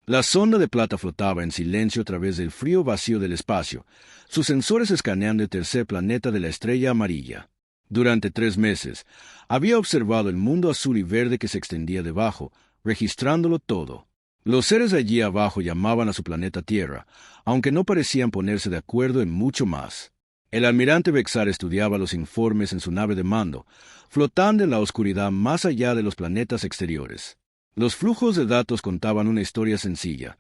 La sonda de plata flotaba en silencio a través del frío vacío del espacio, sus sensores escaneando el tercer planeta de la estrella amarilla. Durante 3 meses, había observado el mundo azul y verde que se extendía debajo, registrándolo todo. Los seres allí abajo llamaban a su planeta Tierra, aunque no parecían ponerse de acuerdo en mucho más. El almirante Bexar estudiaba los informes en su nave de mando, flotando en la oscuridad más allá de los planetas exteriores. Los flujos de datos contaban una historia sencilla.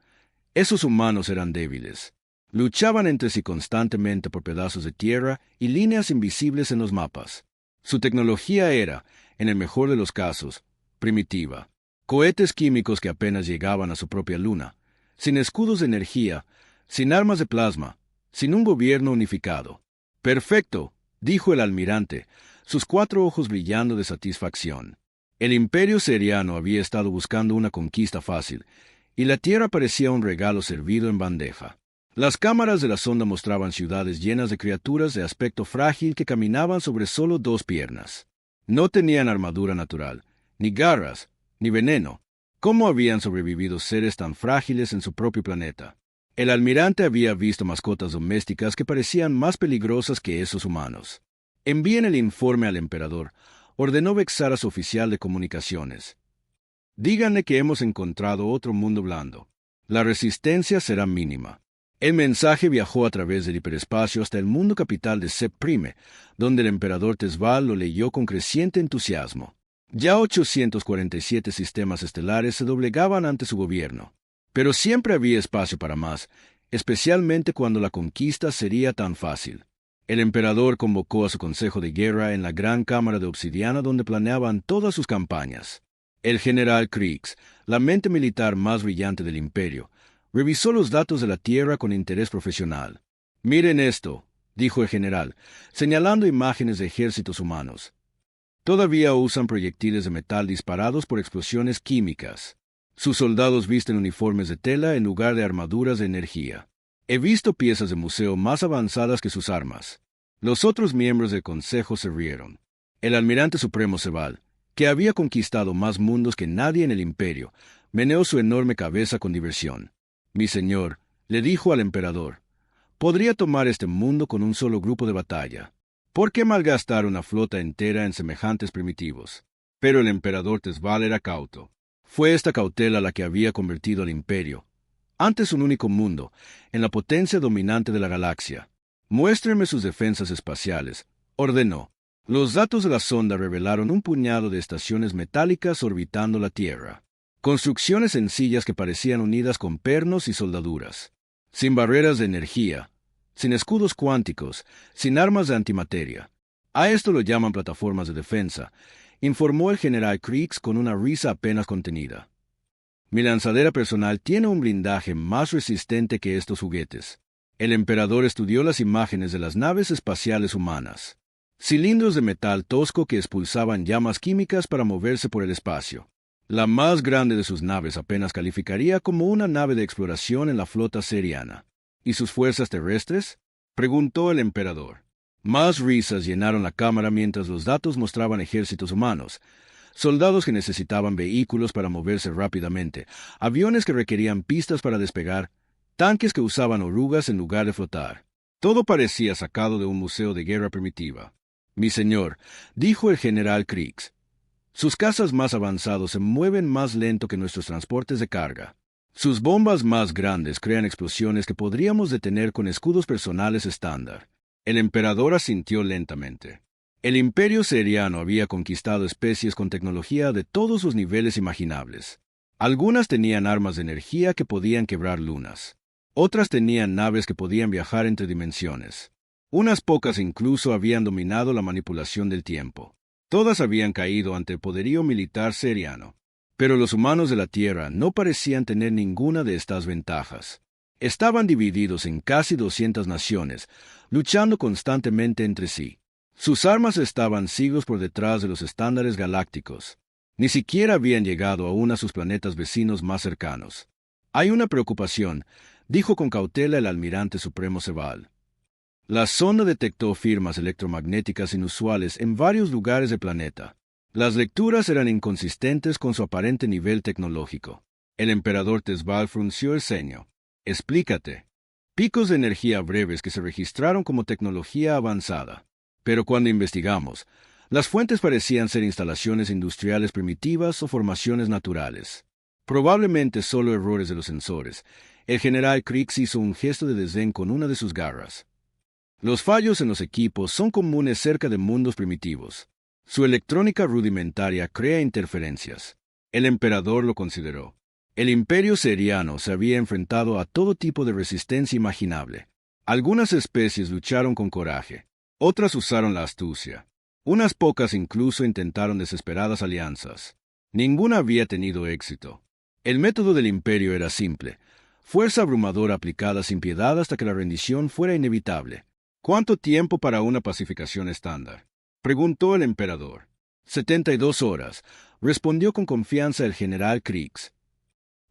Esos humanos eran débiles. Luchaban entre sí constantemente por pedazos de tierra y líneas invisibles en los mapas. Su tecnología era, en el mejor de los casos, primitiva. Cohetes químicos que apenas llegaban a su propia luna, sin escudos de energía, sin armas de plasma, sin un gobierno unificado. «Perfecto», dijo el almirante, sus 4 ojos brillando de satisfacción. El imperio seriano había estado buscando una conquista fácil, y la tierra parecía un regalo servido en bandeja. Las cámaras de la sonda mostraban ciudades llenas de criaturas de aspecto frágil que caminaban sobre solo 2 piernas. No tenían armadura natural, ni garras, ni veneno. ¿Cómo habían sobrevivido seres tan frágiles en su propio planeta? El almirante había visto mascotas domésticas que parecían más peligrosas que esos humanos. «Envíen el informe al emperador», ordenó Bexar a su oficial de comunicaciones. «Díganle que hemos encontrado otro mundo blando. La resistencia será mínima». El mensaje viajó a través del hiperespacio hasta el mundo capital de Sep Prime, donde el emperador Tesval lo leyó con creciente entusiasmo. Ya 847 sistemas estelares se doblegaban ante su gobierno. Pero siempre había espacio para más, especialmente cuando la conquista sería tan fácil. El emperador convocó a su consejo de guerra en la gran cámara de obsidiana donde planeaban todas sus campañas. El general Kriegs, la mente militar más brillante del imperio, revisó los datos de la Tierra con interés profesional. «Miren esto», dijo el general, señalando imágenes de ejércitos humanos. «Todavía usan proyectiles de metal disparados por explosiones químicas. Sus soldados visten uniformes de tela en lugar de armaduras de energía. He visto piezas de museo más avanzadas que sus armas». Los otros miembros del consejo se rieron. El almirante supremo Sebal, que había conquistado más mundos que nadie en el imperio, meneó su enorme cabeza con diversión. «Mi señor», le dijo al emperador, «podría tomar este mundo con un solo grupo de batalla. ¿Por qué malgastar una flota entera en semejantes primitivos?» Pero el emperador Tesval era cauto. Fue esta cautela la que había convertido al imperio, antes un único mundo, en la potencia dominante de la galaxia. «Muéstrenme sus defensas espaciales», ordenó. Los datos de la sonda revelaron un puñado de estaciones metálicas orbitando la Tierra. Construcciones sencillas que parecían unidas con pernos y soldaduras. Sin barreras de energía, sin escudos cuánticos, sin armas de antimateria. «A esto lo llaman plataformas de defensa», informó el general Kriegs con una risa apenas contenida. «Mi lanzadera personal tiene un blindaje más resistente que estos juguetes». El emperador estudió las imágenes de las naves espaciales humanas. Cilindros de metal tosco que expulsaban llamas químicas para moverse por el espacio. La más grande de sus naves apenas calificaría como una nave de exploración en la flota seriana. «¿Y sus fuerzas terrestres?», preguntó el emperador. Más risas llenaron la cámara mientras los datos mostraban ejércitos humanos, soldados que necesitaban vehículos para moverse rápidamente, aviones que requerían pistas para despegar, tanques que usaban orugas en lugar de flotar. Todo parecía sacado de un museo de guerra primitiva. «Mi señor», dijo el general Kriegs, «sus cazas más avanzados se mueven más lento que nuestros transportes de carga. Sus bombas más grandes crean explosiones que podríamos detener con escudos personales estándar». El emperador asintió lentamente. El imperio seriano había conquistado especies con tecnología de todos los niveles imaginables. Algunas tenían armas de energía que podían quebrar lunas. Otras tenían naves que podían viajar entre dimensiones. Unas pocas incluso habían dominado la manipulación del tiempo. Todas habían caído ante el poderío militar seriano. Pero los humanos de la Tierra no parecían tener ninguna de estas ventajas. Estaban divididos en casi 200 naciones, luchando constantemente entre sí. Sus armas estaban siglos por detrás de los estándares galácticos. Ni siquiera habían llegado aún a sus planetas vecinos más cercanos. «Hay una preocupación», dijo con cautela el almirante supremo Sebal. La sonda detectó firmas electromagnéticas inusuales en varios lugares del planeta. Las lecturas eran inconsistentes con su aparente nivel tecnológico. El emperador Tesbal frunció el ceño. Explícate. Picos de energía breves que se registraron como tecnología avanzada. Pero cuando investigamos, las fuentes parecían ser instalaciones industriales primitivas o formaciones naturales. Probablemente solo errores de los sensores. El general Kriegs hizo un gesto de desdén con una de sus garras. Los fallos en los equipos son comunes cerca de mundos primitivos. Su electrónica rudimentaria crea interferencias. El emperador lo consideró. El imperio seriano se había enfrentado a todo tipo de resistencia imaginable. Algunas especies lucharon con coraje, otras usaron la astucia. Unas pocas incluso intentaron desesperadas alianzas. Ninguna había tenido éxito. El método del imperio era simple: fuerza abrumadora aplicada sin piedad hasta que la rendición fuera inevitable. ¿Cuánto tiempo para una pacificación estándar?, preguntó el emperador. 72 horas, respondió con confianza el general Kriegs.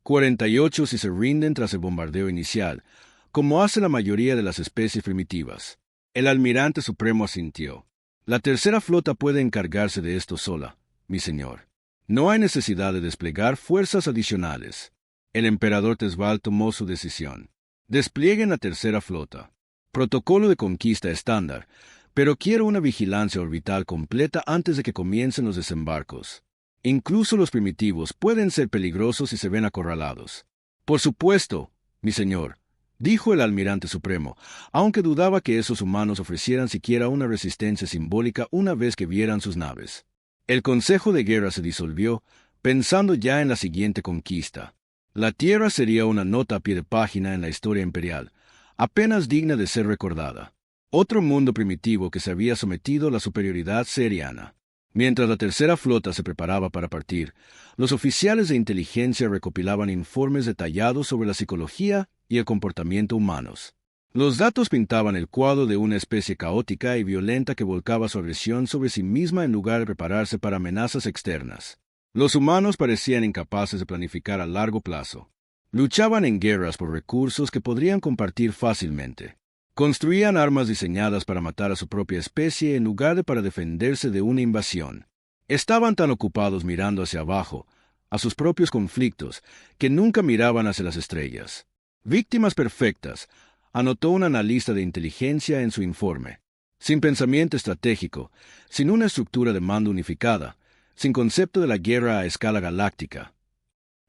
48 si se rinden tras el bombardeo inicial, como hace la mayoría de las especies primitivas. El almirante supremo asintió. La tercera flota puede encargarse de esto sola, mi señor. No hay necesidad de desplegar fuerzas adicionales. El emperador Tesbal tomó su decisión. Desplieguen la tercera flota. Protocolo de conquista estándar, pero quiero una vigilancia orbital completa antes de que comiencen los desembarcos. Incluso los primitivos pueden ser peligrosos si se ven acorralados. Por supuesto, mi señor, dijo el almirante supremo, aunque dudaba que esos humanos ofrecieran siquiera una resistencia simbólica una vez que vieran sus naves. El Consejo de Guerra se disolvió, pensando ya en la siguiente conquista. La Tierra sería una nota a pie de página en la historia imperial, apenas digna de ser recordada. Otro mundo primitivo que se había sometido a la superioridad seriana. Mientras la tercera flota se preparaba para partir, los oficiales de inteligencia recopilaban informes detallados sobre la psicología y el comportamiento humanos. Los datos pintaban el cuadro de una especie caótica y violenta que volcaba su agresión sobre sí misma en lugar de prepararse para amenazas externas. Los humanos parecían incapaces de planificar a largo plazo. Luchaban en guerras por recursos que podrían compartir fácilmente. Construían armas diseñadas para matar a su propia especie en lugar de para defenderse de una invasión. Estaban tan ocupados mirando hacia abajo, a sus propios conflictos, que nunca miraban hacia las estrellas. Víctimas perfectas, anotó un analista de inteligencia en su informe. Sin pensamiento estratégico, sin una estructura de mando unificada, sin concepto de la guerra a escala galáctica.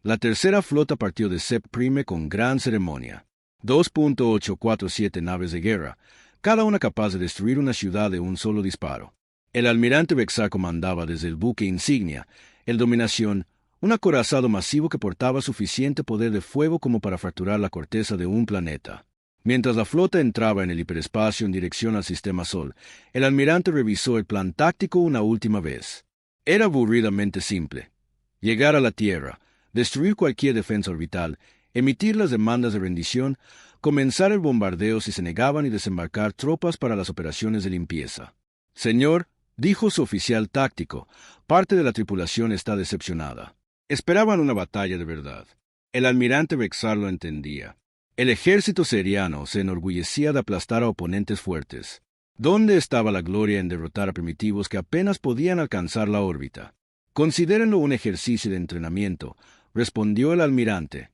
La tercera flota partió de Sept Prime con gran ceremonia. 2.847 naves de guerra, cada una capaz de destruir una ciudad de un solo disparo. El almirante Vexar comandaba desde el buque insignia, el Dominación, un acorazado masivo que portaba suficiente poder de fuego como para fracturar la corteza de un planeta. Mientras la flota entraba en el hiperespacio en dirección al sistema Sol, el almirante revisó el plan táctico una última vez. Era aburridamente simple: llegar a la Tierra, destruir cualquier defensa orbital, emitir las demandas de rendición, comenzar el bombardeo si se negaban y desembarcar tropas para las operaciones de limpieza. Señor, dijo su oficial táctico, parte de la tripulación está decepcionada. Esperaban una batalla de verdad. El almirante Vexar lo entendía. El ejército seriano se enorgullecía de aplastar a oponentes fuertes. ¿Dónde estaba la gloria en derrotar a primitivos que apenas podían alcanzar la órbita? Considérenlo un ejercicio de entrenamiento, respondió el almirante.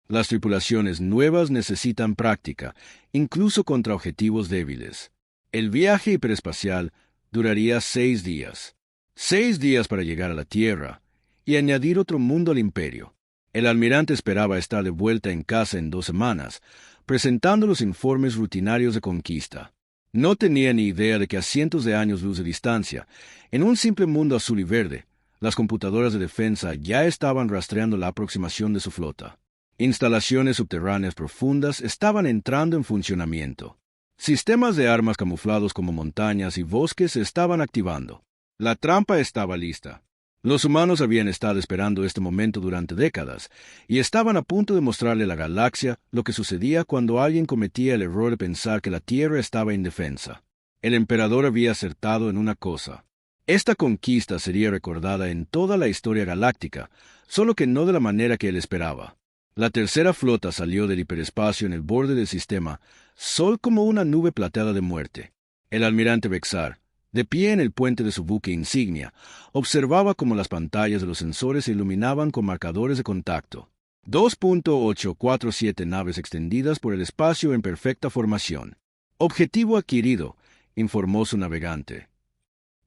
Las tripulaciones nuevas necesitan práctica, incluso contra objetivos débiles. El viaje hiperespacial duraría 6 días. 6 días para llegar a la Tierra y añadir otro mundo al imperio. El almirante esperaba estar de vuelta en casa en 2 semanas, presentando los informes rutinarios de conquista. No tenía ni idea de que a cientos de años luz de distancia, en un simple mundo azul y verde, las computadoras de defensa ya estaban rastreando la aproximación de su flota. Instalaciones subterráneas profundas estaban entrando en funcionamiento. Sistemas de armas camuflados como montañas y bosques se estaban activando. La trampa estaba lista. Los humanos habían estado esperando este momento durante décadas, y estaban a punto de mostrarle a la galaxia lo que sucedía cuando alguien cometía el error de pensar que la Tierra estaba indefensa. El emperador había acertado en una cosa. Esta conquista sería recordada en toda la historia galáctica, solo que no de la manera que él esperaba. La tercera flota salió del hiperespacio en el borde del sistema, Sol como una nube plateada de muerte. El almirante Vexar, de pie en el puente de su buque insignia, observaba cómo las pantallas de los sensores se iluminaban con marcadores de contacto. 2.847 naves extendidas por el espacio en perfecta formación. Objetivo adquirido, informó su navegante.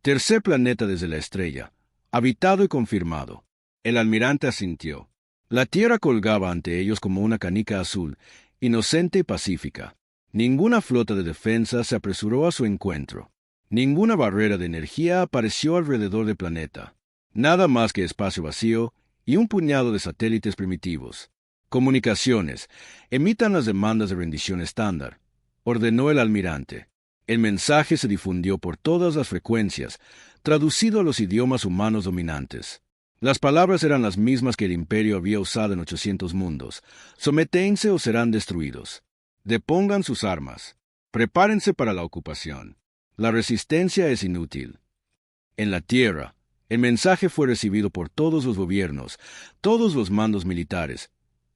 Tercer planeta desde la estrella, habitado y confirmado. El almirante asintió. La Tierra colgaba ante ellos como una canica azul, inocente y pacífica. Ninguna flota de defensa se apresuró a su encuentro. Ninguna barrera de energía apareció alrededor del planeta. Nada más que espacio vacío y un puñado de satélites primitivos. Comunicaciones. Emitan las demandas de rendición estándar, ordenó el almirante. El mensaje se difundió por todas las frecuencias, traducido a los idiomas humanos dominantes. Las palabras eran las mismas que el imperio había usado en 800 mundos. Sométense o serán destruidos. Depongan sus armas. Prepárense para la ocupación. La resistencia es inútil. En la Tierra, el mensaje fue recibido por todos los gobiernos, todos los mandos militares,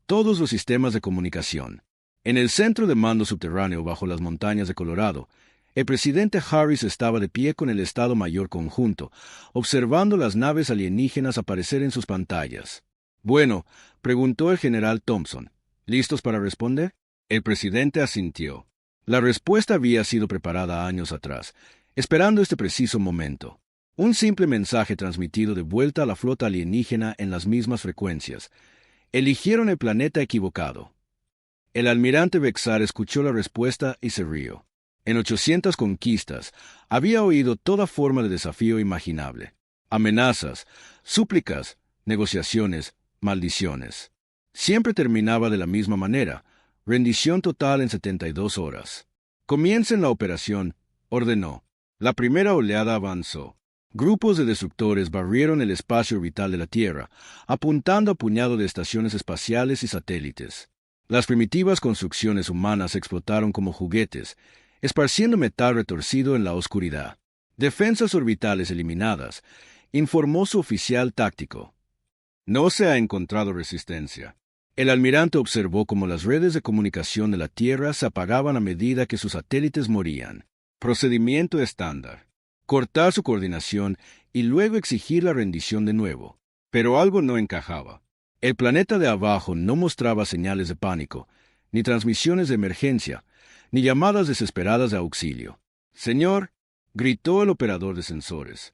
todos los sistemas de comunicación. En el centro de mando subterráneo bajo las montañas de Colorado, el presidente Harris estaba de pie con el Estado Mayor Conjunto, observando las naves alienígenas aparecer en sus pantallas. «Bueno», preguntó el general Thompson. «¿Listos para responder?» El presidente asintió. La respuesta había sido preparada años atrás, esperando este preciso momento. Un simple mensaje transmitido de vuelta a la flota alienígena en las mismas frecuencias. Eligieron el planeta equivocado. El almirante Bexar escuchó la respuesta y se rió. En 800 conquistas, había oído toda forma de desafío imaginable. Amenazas, súplicas, negociaciones, maldiciones. Siempre terminaba de la misma manera, rendición total en 72 horas. «Comiencen la operación», ordenó. La primera oleada avanzó. Grupos de destructores barrieron el espacio orbital de la Tierra, apuntando a puñado de estaciones espaciales y satélites. Las primitivas construcciones humanas explotaron como juguetes, esparciendo metal retorcido en la oscuridad. «Defensas orbitales eliminadas», informó su oficial táctico. «No se ha encontrado resistencia». El almirante observó cómo las redes de comunicación de la Tierra se apagaban a medida que sus satélites morían. Procedimiento estándar. Cortar su coordinación y luego exigir la rendición de nuevo. Pero algo no encajaba. El planeta de abajo no mostraba señales de pánico, ni transmisiones de emergencia, ni llamadas desesperadas de auxilio. «Señor», gritó el operador de sensores.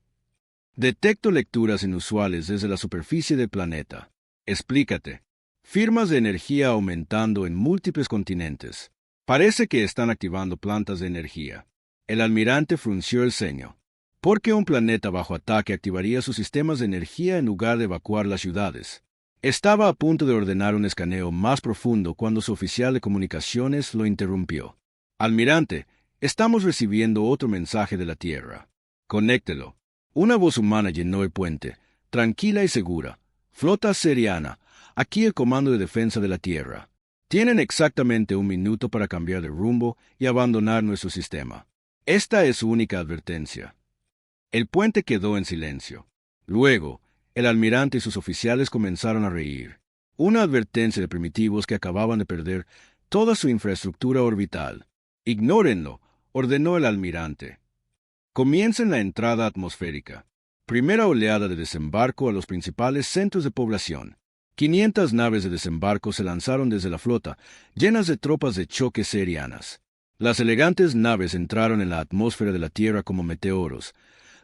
«Detecto lecturas inusuales desde la superficie del planeta. Explícate». Firmas de energía aumentando en múltiples continentes. Parece que están activando plantas de energía. El almirante frunció el ceño. ¿Por qué un planeta bajo ataque activaría sus sistemas de energía en lugar de evacuar las ciudades? Estaba a punto de ordenar un escaneo más profundo cuando su oficial de comunicaciones lo interrumpió. «Almirante, estamos recibiendo otro mensaje de la Tierra. Conéctelo». Una voz humana llenó el puente, tranquila y segura. «Flota Seriana. Aquí el Comando de Defensa de la Tierra. Tienen exactamente 1 minuto para cambiar de rumbo y abandonar nuestro sistema. Esta es su única advertencia». El puente quedó en silencio. Luego, el almirante y sus oficiales comenzaron a reír. Una advertencia de primitivos que acababan de perder toda su infraestructura orbital. «Ignórenlo», ordenó el almirante. «Comiencen la entrada atmosférica. Primera oleada de desembarco a los principales centros de población». 500 naves de desembarco se lanzaron desde la flota, llenas de tropas de choque serianas. Las elegantes naves entraron en la atmósfera de la Tierra como meteoros,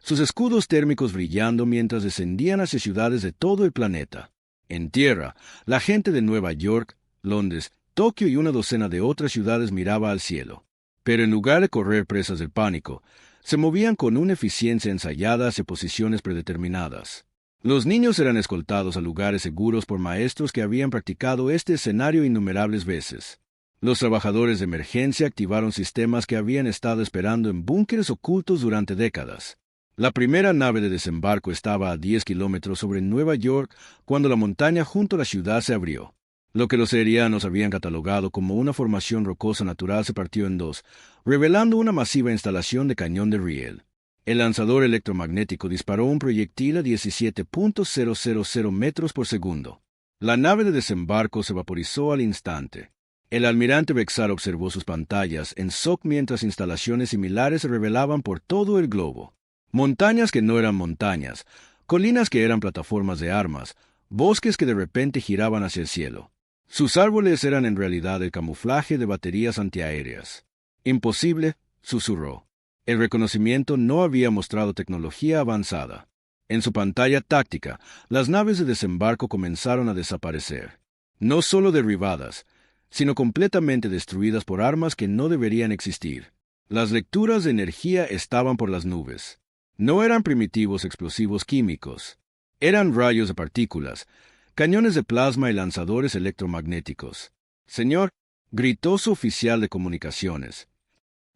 sus escudos térmicos brillando mientras descendían hacia ciudades de todo el planeta. En tierra, la gente de Nueva York, Londres, Tokio y una docena de otras ciudades miraba al cielo. Pero en lugar de correr presas del pánico, se movían con una eficiencia ensayada hacia posiciones predeterminadas. Los niños eran escoltados a lugares seguros por maestros que habían practicado este escenario innumerables veces. Los trabajadores de emergencia activaron sistemas que habían estado esperando en búnkeres ocultos durante décadas. La primera nave de desembarco estaba a 10 kilómetros sobre Nueva York cuando la montaña junto a la ciudad se abrió. Lo que los serianos habían catalogado como una formación rocosa natural se partió en dos, revelando una masiva instalación de cañón de riel. El lanzador electromagnético disparó un proyectil a 17.000 metros por segundo. La nave de desembarco se vaporizó al instante. El almirante Bexar observó sus pantallas en SOC mientras instalaciones similares se revelaban por todo el globo. Montañas que no eran montañas, colinas que eran plataformas de armas, bosques que de repente giraban hacia el cielo. Sus árboles eran en realidad el camuflaje de baterías antiaéreas. Imposible, susurró. El reconocimiento no había mostrado tecnología avanzada. En su pantalla táctica, las naves de desembarco comenzaron a desaparecer. No solo derribadas, sino completamente destruidas por armas que no deberían existir. Las lecturas de energía estaban por las nubes. No eran primitivos explosivos químicos. Eran rayos de partículas, cañones de plasma y lanzadores electromagnéticos. Señor, gritó su oficial de comunicaciones.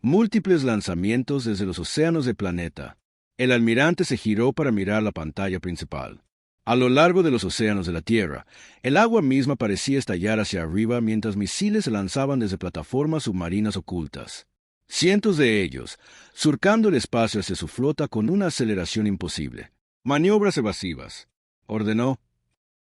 Múltiples lanzamientos desde los océanos del planeta. El almirante se giró para mirar la pantalla principal. A lo largo de los océanos de la Tierra, el agua misma parecía estallar hacia arriba mientras misiles se lanzaban desde plataformas submarinas ocultas. Cientos de ellos, surcando el espacio hacia su flota con una aceleración imposible. Maniobras evasivas, ordenó.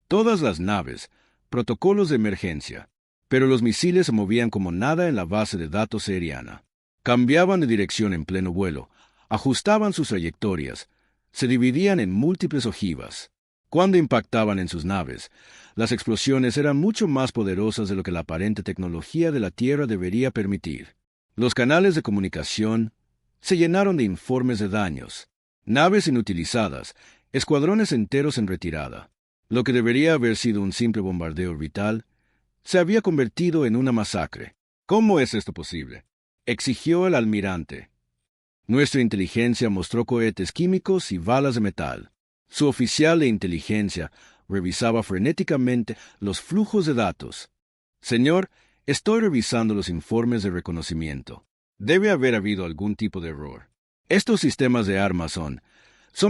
Todas las naves, protocolos de emergencia, pero los misiles se movían como nada en la base de datos aérea. Cambiaban de dirección en pleno vuelo, ajustaban sus trayectorias, se dividían en múltiples ojivas. Cuando impactaban en sus naves, las explosiones eran mucho más poderosas de lo que la aparente tecnología de la Tierra debería permitir. Los canales de comunicación se llenaron de informes de daños, naves inutilizadas, escuadrones enteros en retirada. Lo que debería haber sido un simple bombardeo orbital, se había convertido en una masacre. ¿Cómo es esto posible?, exigió el almirante. Nuestra inteligencia mostró cohetes químicos y balas de metal. Su oficial de inteligencia revisaba frenéticamente los flujos de datos. Señor, estoy revisando los informes de reconocimiento. Debe haber habido algún tipo de error. Estos sistemas de armas son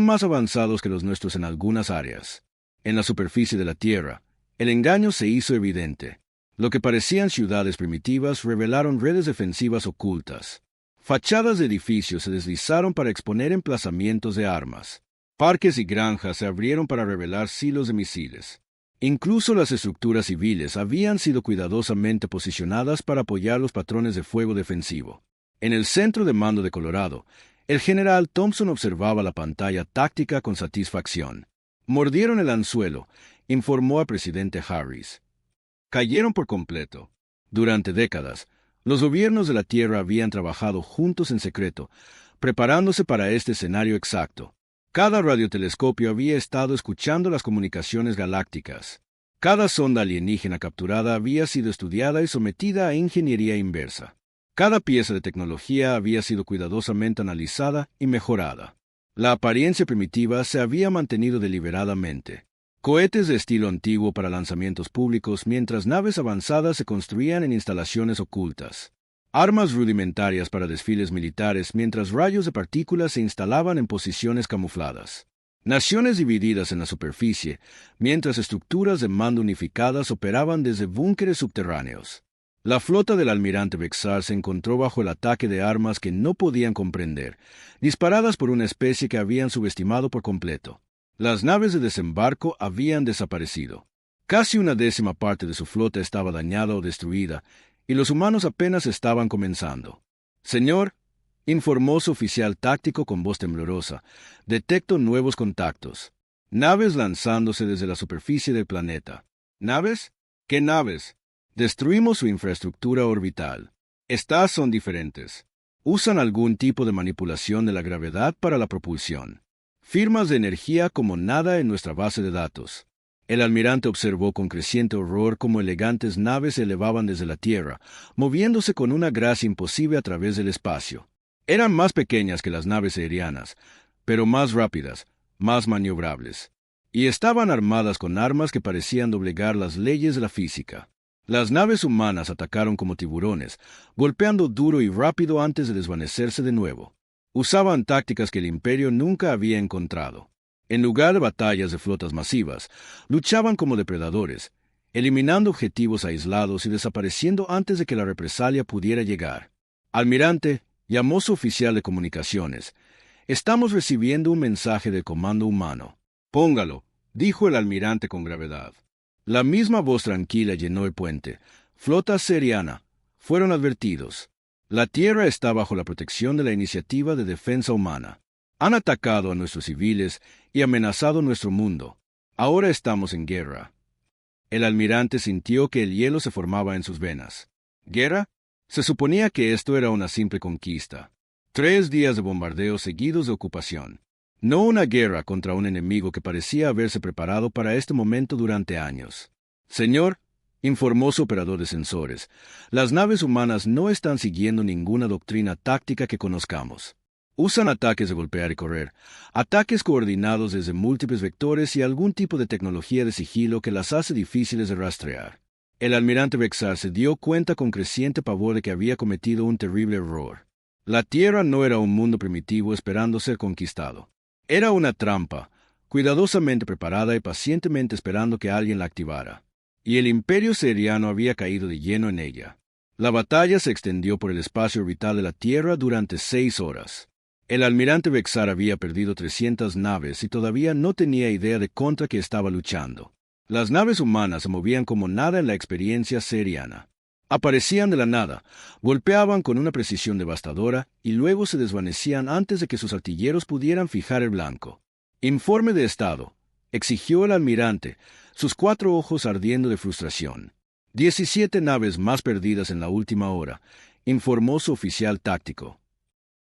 más avanzados que los nuestros en algunas áreas. En la superficie de la Tierra, el engaño se hizo evidente. Lo que parecían ciudades primitivas revelaron redes defensivas ocultas. Fachadas de edificios se deslizaron para exponer emplazamientos de armas. Parques y granjas se abrieron para revelar silos de misiles. Incluso las estructuras civiles habían sido cuidadosamente posicionadas para apoyar los patrones de fuego defensivo. En el centro de mando de Colorado, el general Thompson observaba la pantalla táctica con satisfacción. Mordieron el anzuelo, informó al presidente Harris. Cayeron por completo. Durante décadas, los gobiernos de la Tierra habían trabajado juntos en secreto, preparándose para este escenario exacto. Cada radiotelescopio había estado escuchando las comunicaciones galácticas. Cada sonda alienígena capturada había sido estudiada y sometida a ingeniería inversa. Cada pieza de tecnología había sido cuidadosamente analizada y mejorada. La apariencia primitiva se había mantenido deliberadamente. Cohetes de estilo antiguo para lanzamientos públicos mientras naves avanzadas se construían en instalaciones ocultas. Armas rudimentarias para desfiles militares mientras rayos de partículas se instalaban en posiciones camufladas. Naciones divididas en la superficie, mientras estructuras de mando unificadas operaban desde búnkeres subterráneos. La flota del almirante Bexar se encontró bajo el ataque de armas que no podían comprender, disparadas por una especie que habían subestimado por completo. Las naves de desembarco habían desaparecido. Casi una décima parte de su flota estaba dañada o destruida, y los humanos apenas estaban comenzando. Señor, informó su oficial táctico con voz temblorosa, detecto nuevos contactos. Naves lanzándose desde la superficie del planeta. ¿Naves? ¿Qué naves? Destruimos su infraestructura orbital. Estas son diferentes. Usan algún tipo de manipulación de la gravedad para la propulsión. Firmas de energía como nada en nuestra base de datos. El almirante observó con creciente horror cómo elegantes naves se elevaban desde la Tierra, moviéndose con una gracia imposible a través del espacio. Eran más pequeñas que las naves aerianas, pero más rápidas, más maniobrables. Y estaban armadas con armas que parecían doblegar las leyes de la física. Las naves humanas atacaron como tiburones, golpeando duro y rápido antes de desvanecerse de nuevo. Usaban tácticas que el Imperio nunca había encontrado. En lugar de batallas de flotas masivas, luchaban como depredadores, eliminando objetivos aislados y desapareciendo antes de que la represalia pudiera llegar. Almirante, llamó su oficial de comunicaciones. Estamos recibiendo un mensaje del comando humano. Póngalo, dijo el almirante con gravedad. La misma voz tranquila llenó el puente. Flota seriana. Fueron advertidos. La Tierra está bajo la protección de la Iniciativa de Defensa Humana. Han atacado a nuestros civiles y amenazado nuestro mundo. Ahora estamos en guerra. El almirante sintió que el hielo se formaba en sus venas. ¿Guerra? Se suponía que esto era una simple conquista. 3 días de bombardeo seguidos de ocupación. No una guerra contra un enemigo que parecía haberse preparado para este momento durante años. Señor, informó su operador de sensores, las naves humanas no están siguiendo ninguna doctrina táctica que conozcamos. Usan ataques de golpear y correr, ataques coordinados desde múltiples vectores y algún tipo de tecnología de sigilo que las hace difíciles de rastrear. El almirante Vexar se dio cuenta con creciente pavor de que había cometido un terrible error. La Tierra no era un mundo primitivo esperando ser conquistado. Era una trampa, cuidadosamente preparada y pacientemente esperando que alguien la activara. Y el imperio seriano había caído de lleno en ella. La batalla se extendió por el espacio orbital de la Tierra durante 6 horas. El almirante Vexar había perdido 300 naves y todavía no tenía idea de contra qué estaba luchando. Las naves humanas se movían como nada en la experiencia seriana. Aparecían de la nada, golpeaban con una precisión devastadora y luego se desvanecían antes de que sus artilleros pudieran fijar el blanco. Informe de estado, exigió el almirante, sus 4 ojos ardiendo de frustración. 17 naves más perdidas en la última hora, informó su oficial táctico.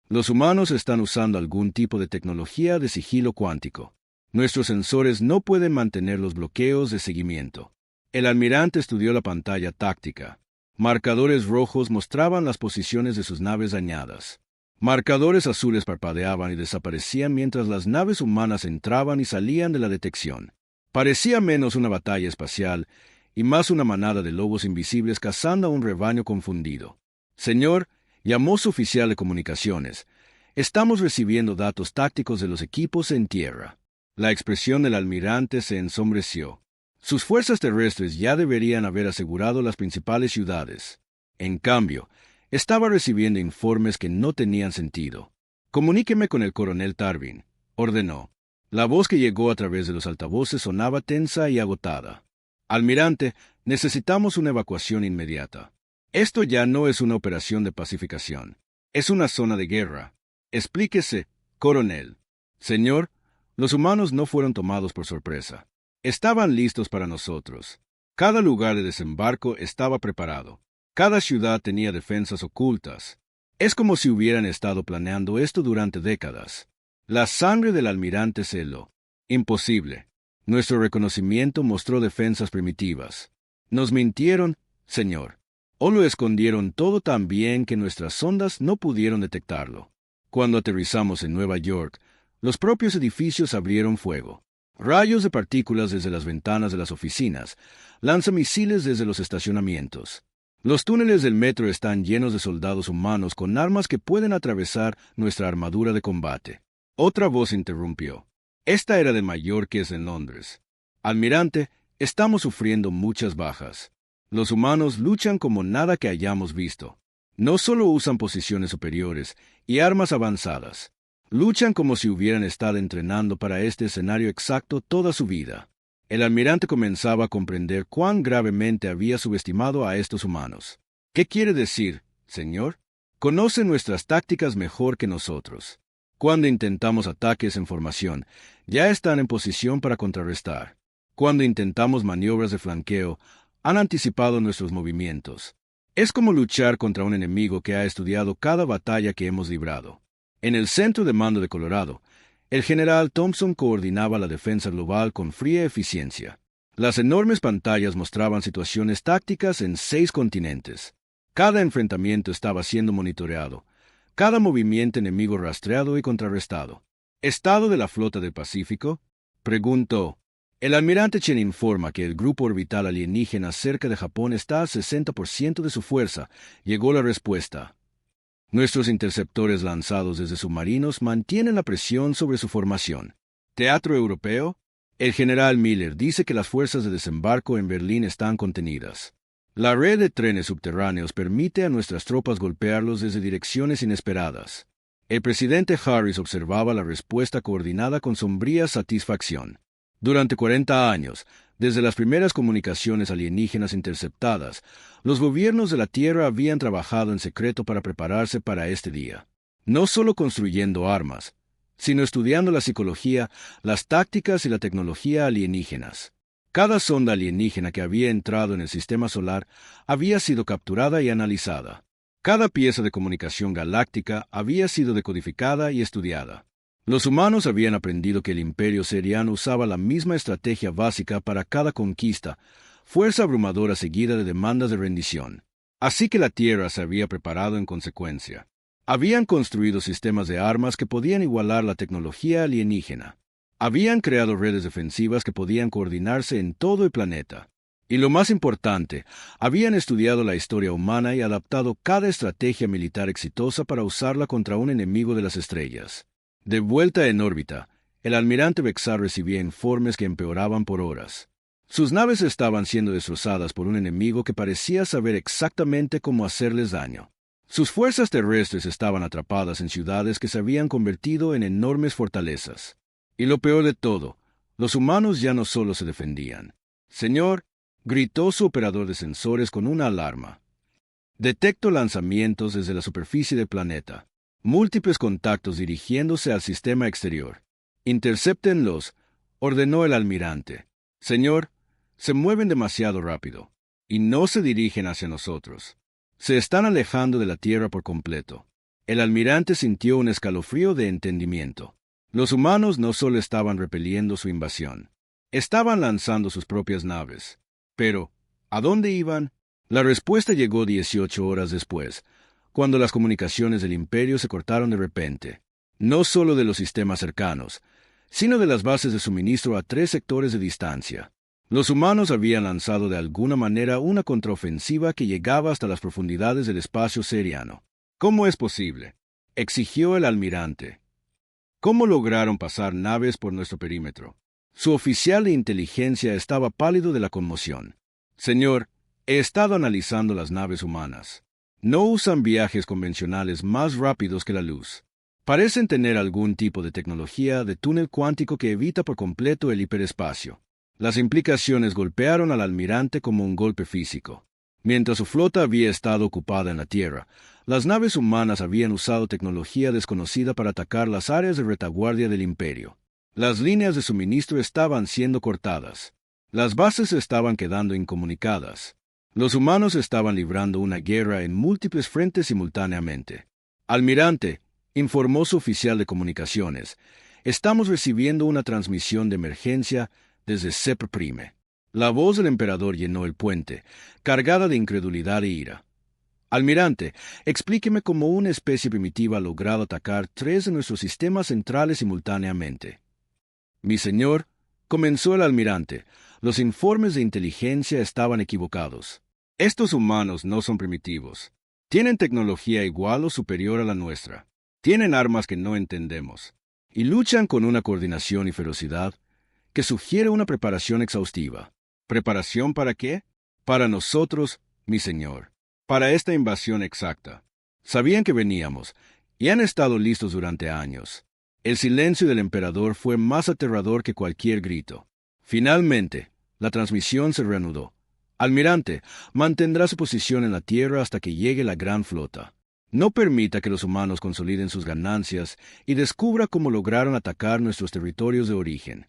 Los humanos están usando algún tipo de tecnología de sigilo cuántico. Nuestros sensores no pueden mantener los bloqueos de seguimiento. El almirante estudió la pantalla táctica. Marcadores rojos mostraban las posiciones de sus naves dañadas. Marcadores azules parpadeaban y desaparecían mientras las naves humanas entraban y salían de la detección. Parecía menos una batalla espacial y más una manada de lobos invisibles cazando a un rebaño confundido. Señor, llamó su oficial de comunicaciones, estamos recibiendo datos tácticos de los equipos en tierra. La expresión del almirante se ensombreció. Sus fuerzas terrestres ya deberían haber asegurado las principales ciudades. En cambio, estaba recibiendo informes que no tenían sentido. Comuníqueme con el coronel Tarvin, ordenó. La voz que llegó a través de los altavoces sonaba tensa y agotada. Almirante, necesitamos una evacuación inmediata. Esto ya no es una operación de pacificación. Es una zona de guerra. Explíquese, coronel. Señor, los humanos no fueron tomados por sorpresa. Estaban listos para nosotros. Cada lugar de desembarco estaba preparado. Cada ciudad tenía defensas ocultas. Es como si hubieran estado planeando esto durante décadas. La sangre del almirante se heló. Imposible. Nuestro reconocimiento mostró defensas primitivas. Nos mintieron, señor. O lo escondieron todo tan bien que nuestras sondas no pudieron detectarlo. Cuando aterrizamos en Nueva York, los propios edificios abrieron fuego. Rayos de partículas desde las ventanas de las oficinas, lanzamisiles desde los estacionamientos. Los túneles del metro están llenos de soldados humanos con armas que pueden atravesar nuestra armadura de combate. Otra voz interrumpió. Esta era de mayor que es en Londres. Almirante, estamos sufriendo muchas bajas. Los humanos luchan como nada que hayamos visto. No solo usan posiciones superiores y armas avanzadas. Luchan como si hubieran estado entrenando para este escenario exacto toda su vida. El almirante comenzaba a comprender cuán gravemente había subestimado a estos humanos. ¿Qué quiere decir, señor? Conocen nuestras tácticas mejor que nosotros. Cuando intentamos ataques en formación, ya están en posición para contrarrestar. Cuando intentamos maniobras de flanqueo, han anticipado nuestros movimientos. Es como luchar contra un enemigo que ha estudiado cada batalla que hemos librado. En el centro de mando de Colorado, el general Thompson coordinaba la defensa global con fría eficiencia. Las enormes pantallas mostraban situaciones tácticas en 6 continentes. Cada enfrentamiento estaba siendo monitoreado, cada movimiento enemigo rastreado y contrarrestado. ¿Estado de la flota del Pacífico?, preguntó. El almirante Chen informa que el grupo orbital alienígena cerca de Japón está al 60% de su fuerza, llegó la respuesta. Nuestros interceptores lanzados desde submarinos mantienen la presión sobre su formación. ¿Teatro europeo? El general Miller dice que las fuerzas de desembarco en Berlín están contenidas. La red de trenes subterráneos permite a nuestras tropas golpearlos desde direcciones inesperadas. El presidente Harris observaba la respuesta coordinada con sombría satisfacción. Durante 40 años, desde las primeras comunicaciones alienígenas interceptadas, los gobiernos de la Tierra habían trabajado en secreto para prepararse para este día. No solo construyendo armas, sino estudiando la psicología, las tácticas y la tecnología alienígenas. Cada sonda alienígena que había entrado en el sistema solar había sido capturada y analizada. Cada pieza de comunicación galáctica había sido decodificada y estudiada. Los humanos habían aprendido que el Imperio Seriano usaba la misma estrategia básica para cada conquista, fuerza abrumadora seguida de demandas de rendición. Así que la Tierra se había preparado en consecuencia. Habían construido sistemas de armas que podían igualar la tecnología alienígena. Habían creado redes defensivas que podían coordinarse en todo el planeta. Y lo más importante, habían estudiado la historia humana y adaptado cada estrategia militar exitosa para usarla contra un enemigo de las estrellas. De vuelta en órbita, el almirante Bexar recibía informes que empeoraban por horas. Sus naves estaban siendo destrozadas por un enemigo que parecía saber exactamente cómo hacerles daño. Sus fuerzas terrestres estaban atrapadas en ciudades que se habían convertido en enormes fortalezas. Y lo peor de todo, los humanos ya no solo se defendían. «Señor», gritó su operador de sensores con una alarma. «Detecto lanzamientos desde la superficie del planeta. Múltiples contactos dirigiéndose al sistema exterior. Intercéptenlos», ordenó el almirante. «Señor, se mueven demasiado rápido, y no se dirigen hacia nosotros. Se están alejando de la Tierra por completo». El almirante sintió un escalofrío de entendimiento. Los humanos no solo estaban repeliendo su invasión, estaban lanzando sus propias naves. Pero, ¿a dónde iban? La respuesta llegó 18 horas después, cuando las comunicaciones del Imperio se cortaron de repente, no solo de los sistemas cercanos, sino de las bases de suministro a 3 sectores de distancia. Los humanos habían lanzado de alguna manera una contraofensiva que llegaba hasta las profundidades del espacio seriano. «¿Cómo es posible?», exigió el almirante. «¿Cómo lograron pasar naves por nuestro perímetro?». Su oficial de inteligencia estaba pálido de la conmoción. «Señor, he estado analizando las naves humanas. No usan viajes convencionales más rápidos que la luz. Parecen tener algún tipo de tecnología de túnel cuántico que evita por completo el hiperespacio». Las implicaciones golpearon al almirante como un golpe físico. Mientras su flota había estado ocupada en la Tierra, las naves humanas habían usado tecnología desconocida para atacar las áreas de retaguardia del Imperio. Las líneas de suministro estaban siendo cortadas. Las bases estaban quedando incomunicadas. Los humanos estaban librando una guerra en múltiples frentes simultáneamente. «Almirante», informó su oficial de comunicaciones, «estamos recibiendo una transmisión de emergencia desde Sepr Prime». La voz del emperador llenó el puente, cargada de incredulidad e ira. «Almirante, explíqueme cómo una especie primitiva ha logrado atacar 3 de nuestros sistemas centrales simultáneamente». «Mi señor», comenzó el almirante, «los informes de inteligencia estaban equivocados. Estos humanos no son primitivos. Tienen tecnología igual o superior a la nuestra. Tienen armas que no entendemos. Y luchan con una coordinación y ferocidad que sugiere una preparación exhaustiva». «¿Preparación para qué?». «Para nosotros, mi señor. Para esta invasión exacta. Sabían que veníamos, y han estado listos durante años». El silencio del emperador fue más aterrador que cualquier grito. Finalmente, la transmisión se reanudó. «Almirante, mantendrá su posición en la Tierra hasta que llegue la gran flota. No permita que los humanos consoliden sus ganancias y descubra cómo lograron atacar nuestros territorios de origen».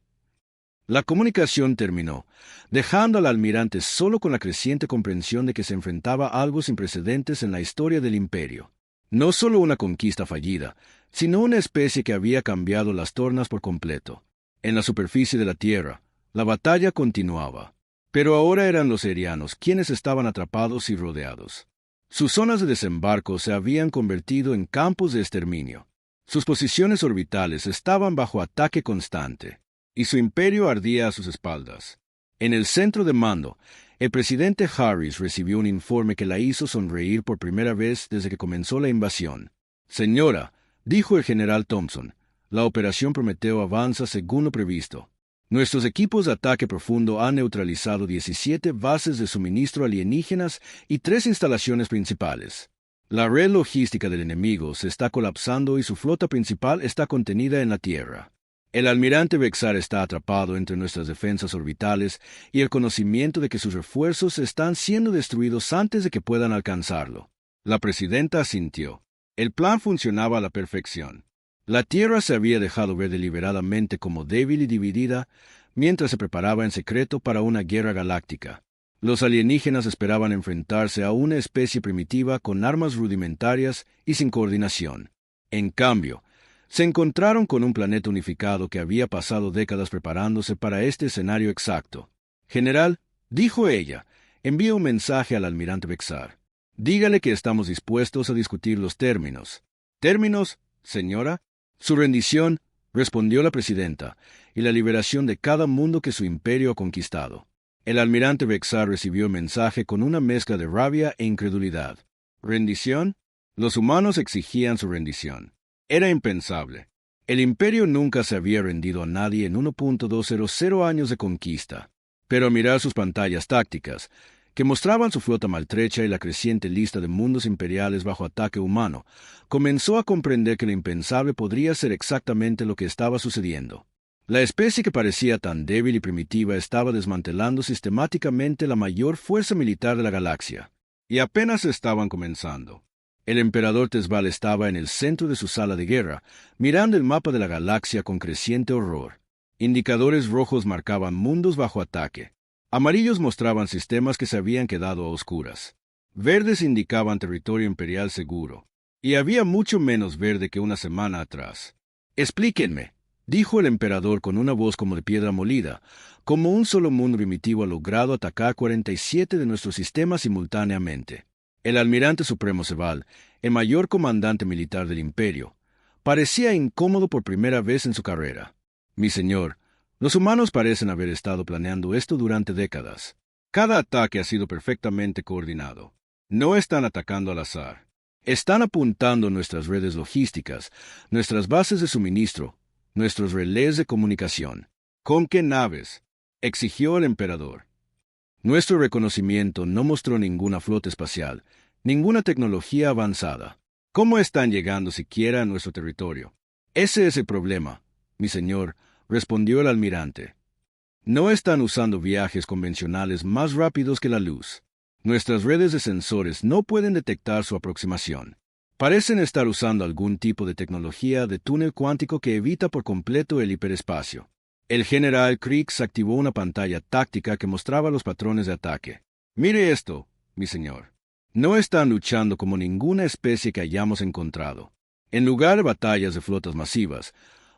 La comunicación terminó, dejando al almirante solo con la creciente comprensión de que se enfrentaba a algo sin precedentes en la historia del Imperio. No solo una conquista fallida, sino una especie que había cambiado las tornas por completo. En la superficie de la Tierra, la batalla continuaba. Pero ahora eran los serianos quienes estaban atrapados y rodeados. Sus zonas de desembarco se habían convertido en campos de exterminio. Sus posiciones orbitales estaban bajo ataque constante, y su imperio ardía a sus espaldas. En el centro de mando, el presidente Harris recibió un informe que la hizo sonreír por primera vez desde que comenzó la invasión. «Señora», dijo el general Thompson, «la operación Prometeo avanza según lo previsto. Nuestros equipos de ataque profundo han neutralizado 17 bases de suministro alienígenas y 3 instalaciones principales. La red logística del enemigo se está colapsando y su flota principal está contenida en la Tierra. El almirante Bexar está atrapado entre nuestras defensas orbitales y el conocimiento de que sus refuerzos están siendo destruidos antes de que puedan alcanzarlo». La presidenta asintió. El plan funcionaba a la perfección. La Tierra se había dejado ver deliberadamente como débil y dividida, mientras se preparaba en secreto para una guerra galáctica. Los alienígenas esperaban enfrentarse a una especie primitiva con armas rudimentarias y sin coordinación. En cambio, se encontraron con un planeta unificado que había pasado décadas preparándose para este escenario exacto. «General», dijo ella, «envía un mensaje al almirante Bexar. Dígale que estamos dispuestos a discutir los términos». «¿Términos, señora?» «Su rendición», respondió la presidenta, «y la liberación de cada mundo que su imperio ha conquistado». El almirante Bexar recibió el mensaje con una mezcla de rabia e incredulidad. ¿Rendición? Los humanos exigían su rendición. Era impensable. El imperio nunca se había rendido a nadie en 1.200 años de conquista. Pero al mirar sus pantallas tácticas, que mostraban su flota maltrecha y la creciente lista de mundos imperiales bajo ataque humano, comenzó a comprender que lo impensable podría ser exactamente lo que estaba sucediendo. La especie que parecía tan débil y primitiva estaba desmantelando sistemáticamente la mayor fuerza militar de la galaxia. Y apenas estaban comenzando. El emperador Tezbal estaba en el centro de su sala de guerra, mirando el mapa de la galaxia con creciente horror. Indicadores rojos marcaban mundos bajo ataque. Amarillos mostraban sistemas que se habían quedado a oscuras. Verdes indicaban territorio imperial seguro. Y había mucho menos verde que una semana atrás. «Explíquenme», dijo el emperador con una voz como de piedra molida, «cómo un solo mundo primitivo ha logrado atacar 47 de nuestros sistemas simultáneamente». El almirante supremo Sebal, el mayor comandante militar del imperio, parecía incómodo por primera vez en su carrera. «Mi señor, los humanos parecen haber estado planeando esto durante décadas. Cada ataque ha sido perfectamente coordinado. No están atacando al azar. Están apuntando nuestras redes logísticas, nuestras bases de suministro, nuestros relés de comunicación». «¿Con qué naves?», exigió el emperador. «Nuestro reconocimiento no mostró ninguna flota espacial, ninguna tecnología avanzada. ¿Cómo están llegando siquiera a nuestro territorio?». «Ese es el problema, mi señor», respondió el almirante. «No están usando viajes convencionales más rápidos que la luz. Nuestras redes de sensores no pueden detectar su aproximación. Parecen estar usando algún tipo de tecnología de túnel cuántico que evita por completo el hiperespacio». El general Kriegs activó una pantalla táctica que mostraba los patrones de ataque. «Mire esto, mi señor. No están luchando como ninguna especie que hayamos encontrado. En lugar de batallas de flotas masivas,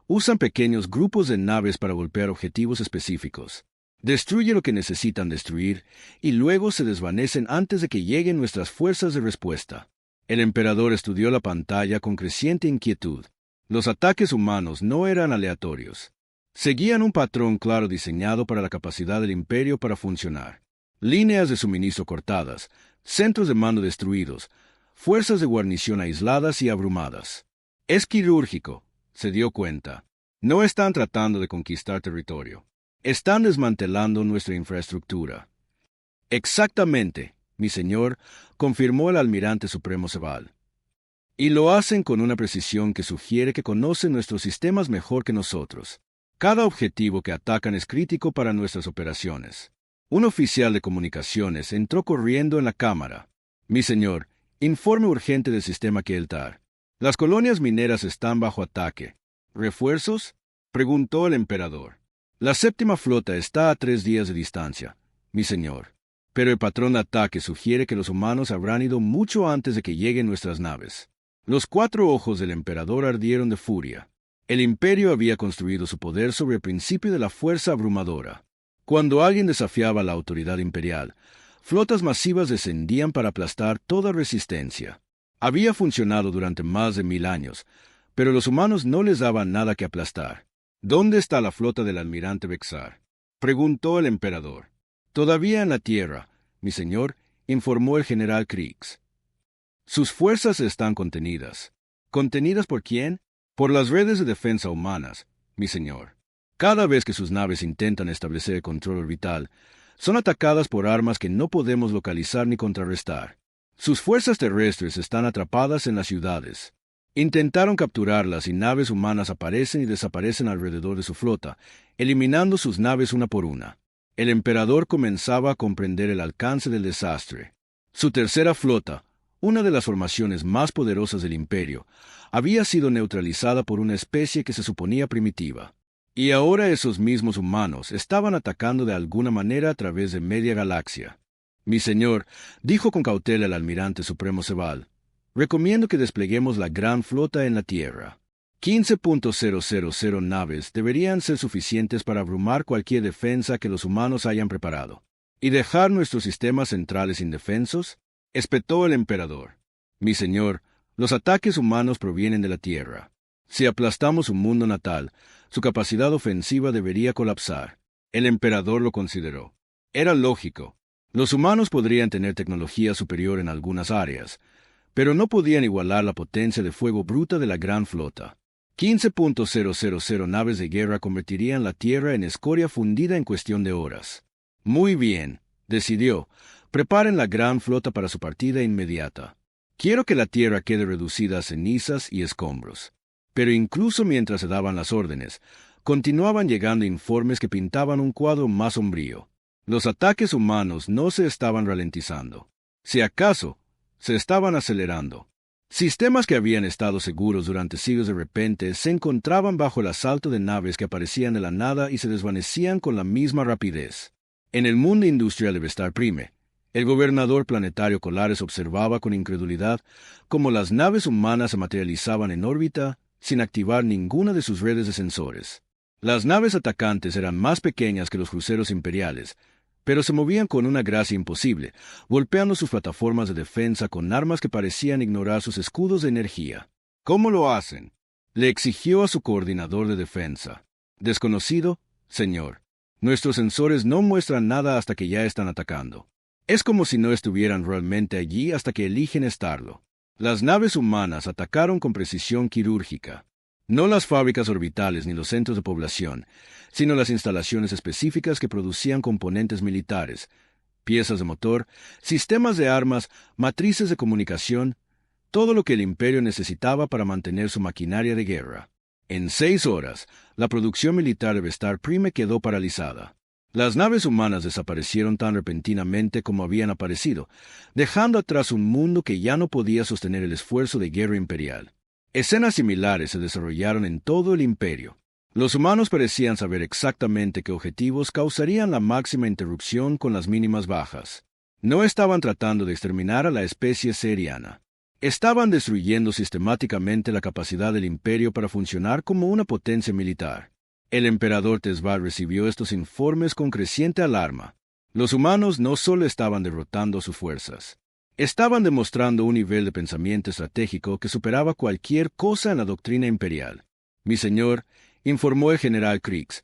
usan pequeños grupos de naves para golpear objetivos específicos. Destruye lo que necesitan destruir y luego se desvanecen antes de que lleguen nuestras fuerzas de respuesta». El emperador estudió la pantalla con creciente inquietud. Los ataques humanos no eran aleatorios. Seguían un patrón claro diseñado para la capacidad del imperio para funcionar. Líneas de suministro cortadas, centros de mando destruidos, fuerzas de guarnición aisladas y abrumadas. «Es quirúrgico», se dio cuenta. «No están tratando de conquistar territorio. Están desmantelando nuestra infraestructura». «Exactamente, mi señor», confirmó el almirante supremo Sebal. «Y lo hacen con una precisión que sugiere que conocen nuestros sistemas mejor que nosotros. Cada objetivo que atacan es crítico para nuestras operaciones». Un oficial de comunicaciones entró corriendo en la cámara. «Mi señor, informe urgente del sistema Kieltar. Las colonias mineras están bajo ataque». «¿Refuerzos?», preguntó el emperador. «La séptima flota está a 3 días de distancia, mi señor. Pero el patrón de ataque sugiere que los humanos habrán ido mucho antes de que lleguen nuestras naves». Los 4 ojos del emperador ardieron de furia. El imperio había construido su poder sobre el principio de la fuerza abrumadora. Cuando alguien desafiaba la autoridad imperial, flotas masivas descendían para aplastar toda resistencia. Había funcionado durante más de 1000 años, pero los humanos no les daban nada que aplastar. «¿Dónde está la flota del almirante Bexar?», preguntó el emperador. «Todavía en la tierra, mi señor», informó el general Kriegs. «Sus fuerzas están contenidas». «¿Contenidas por quién?». «Por las redes de defensa humanas, mi señor. Cada vez que sus naves intentan establecer el control orbital, son atacadas por armas que no podemos localizar ni contrarrestar. Sus fuerzas terrestres están atrapadas en las ciudades. Intentaron capturarlas y naves humanas aparecen y desaparecen alrededor de su flota, eliminando sus naves una por una». El emperador comenzaba a comprender el alcance del desastre. Su tercera flota, una de las formaciones más poderosas del imperio, había sido neutralizada por una especie que se suponía primitiva. Y ahora esos mismos humanos estaban atacando de alguna manera a través de media galaxia. Mi señor, dijo con cautela el almirante supremo Sebal, recomiendo que despleguemos la gran flota en la Tierra. 15.000 naves deberían ser suficientes para abrumar cualquier defensa que los humanos hayan preparado. ¿Y dejar nuestros sistemas centrales indefensos? Espetó el emperador. Mi señor, los ataques humanos provienen de la Tierra. Si aplastamos su mundo natal, su capacidad ofensiva debería colapsar. El emperador lo consideró. Era lógico. Los humanos podrían tener tecnología superior en algunas áreas, pero no podían igualar la potencia de fuego bruta de la gran flota. 15.000 naves de guerra convertirían la Tierra en escoria fundida en cuestión de horas. Muy bien, decidió. Preparen la gran flota para su partida inmediata. Quiero que la Tierra quede reducida a cenizas y escombros. Pero incluso mientras se daban las órdenes, continuaban llegando informes que pintaban un cuadro más sombrío. Los ataques humanos no se estaban ralentizando. Si acaso, se estaban acelerando. Sistemas que habían estado seguros durante siglos de repente se encontraban bajo el asalto de naves que aparecían de la nada y se desvanecían con la misma rapidez. En el mundo industrial de Vestar Prime, el gobernador planetario Colares observaba con incredulidad cómo las naves humanas se materializaban en órbita sin activar ninguna de sus redes de sensores. Las naves atacantes eran más pequeñas que los cruceros imperiales, pero se movían con una gracia imposible, golpeando sus plataformas de defensa con armas que parecían ignorar sus escudos de energía. ¿Cómo lo hacen?, le exigió a su coordinador de defensa. Desconocido, señor. Nuestros sensores no muestran nada hasta que ya están atacando. Es como si no estuvieran realmente allí hasta que eligen estarlo. Las naves humanas atacaron con precisión quirúrgica. No las fábricas orbitales ni los centros de población, sino las instalaciones específicas que producían componentes militares, piezas de motor, sistemas de armas, matrices de comunicación, todo lo que el imperio necesitaba para mantener su maquinaria de guerra. En 6 horas, la producción militar de Vestar Prime quedó paralizada. Las naves humanas desaparecieron tan repentinamente como habían aparecido, dejando atrás un mundo que ya no podía sostener el esfuerzo de guerra imperial. Escenas similares se desarrollaron en todo el imperio. Los humanos parecían saber exactamente qué objetivos causarían la máxima interrupción con las mínimas bajas. No estaban tratando de exterminar a la especie seriana. Estaban destruyendo sistemáticamente la capacidad del imperio para funcionar como una potencia militar. El emperador Tesval recibió estos informes con creciente alarma. Los humanos no solo estaban derrotando sus fuerzas, estaban demostrando un nivel de pensamiento estratégico que superaba cualquier cosa en la doctrina imperial. Mi señor, informó el general Kriegs,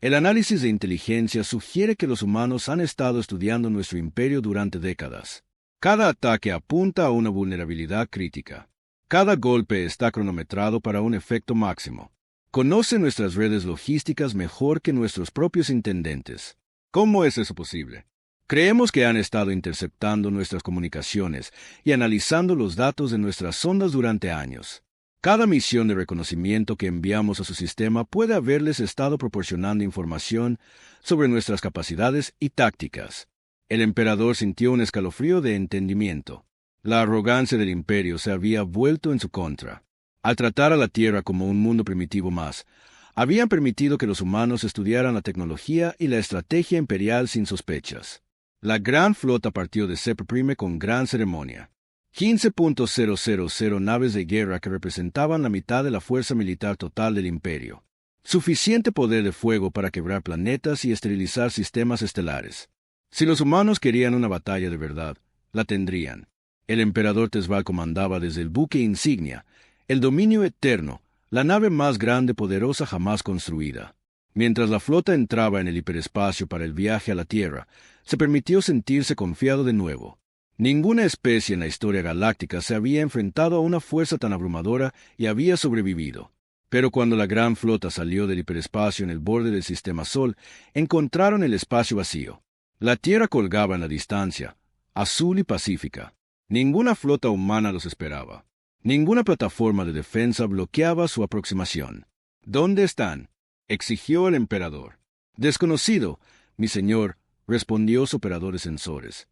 el análisis de inteligencia sugiere que los humanos han estado estudiando nuestro imperio durante décadas. Cada ataque apunta a una vulnerabilidad crítica. Cada golpe está cronometrado para un efecto máximo. Conocen nuestras redes logísticas mejor que nuestros propios intendentes. ¿Cómo es eso posible? Creemos que han estado interceptando nuestras comunicaciones y analizando los datos de nuestras sondas durante años. Cada misión de reconocimiento que enviamos a su sistema puede haberles estado proporcionando información sobre nuestras capacidades y tácticas. El emperador sintió un escalofrío de entendimiento. La arrogancia del imperio se había vuelto en su contra. Al tratar a la Tierra como un mundo primitivo más, habían permitido que los humanos estudiaran la tecnología y la estrategia imperial sin sospechas. La gran flota partió de Vestar Prime con gran ceremonia. 15.000 naves de guerra que representaban la mitad de la fuerza militar total del imperio. Suficiente poder de fuego para quebrar planetas y esterilizar sistemas estelares. Si los humanos querían una batalla de verdad, la tendrían. El emperador Tesval comandaba desde el buque insignia, el dominio eterno, la nave más grande y poderosa jamás construida. Mientras la flota entraba en el hiperespacio para el viaje a la Tierra, se permitió sentirse confiado de nuevo. Ninguna especie en la historia galáctica se había enfrentado a una fuerza tan abrumadora y había sobrevivido. Pero cuando la gran flota salió del hiperespacio en el borde del sistema Sol, encontraron el espacio vacío. La Tierra colgaba en la distancia, azul y pacífica. Ninguna flota humana los esperaba. Ninguna plataforma de defensa bloqueaba su aproximación. ¿Dónde están?, exigió el emperador. Desconocido, mi señor, respondió su operador de sensores.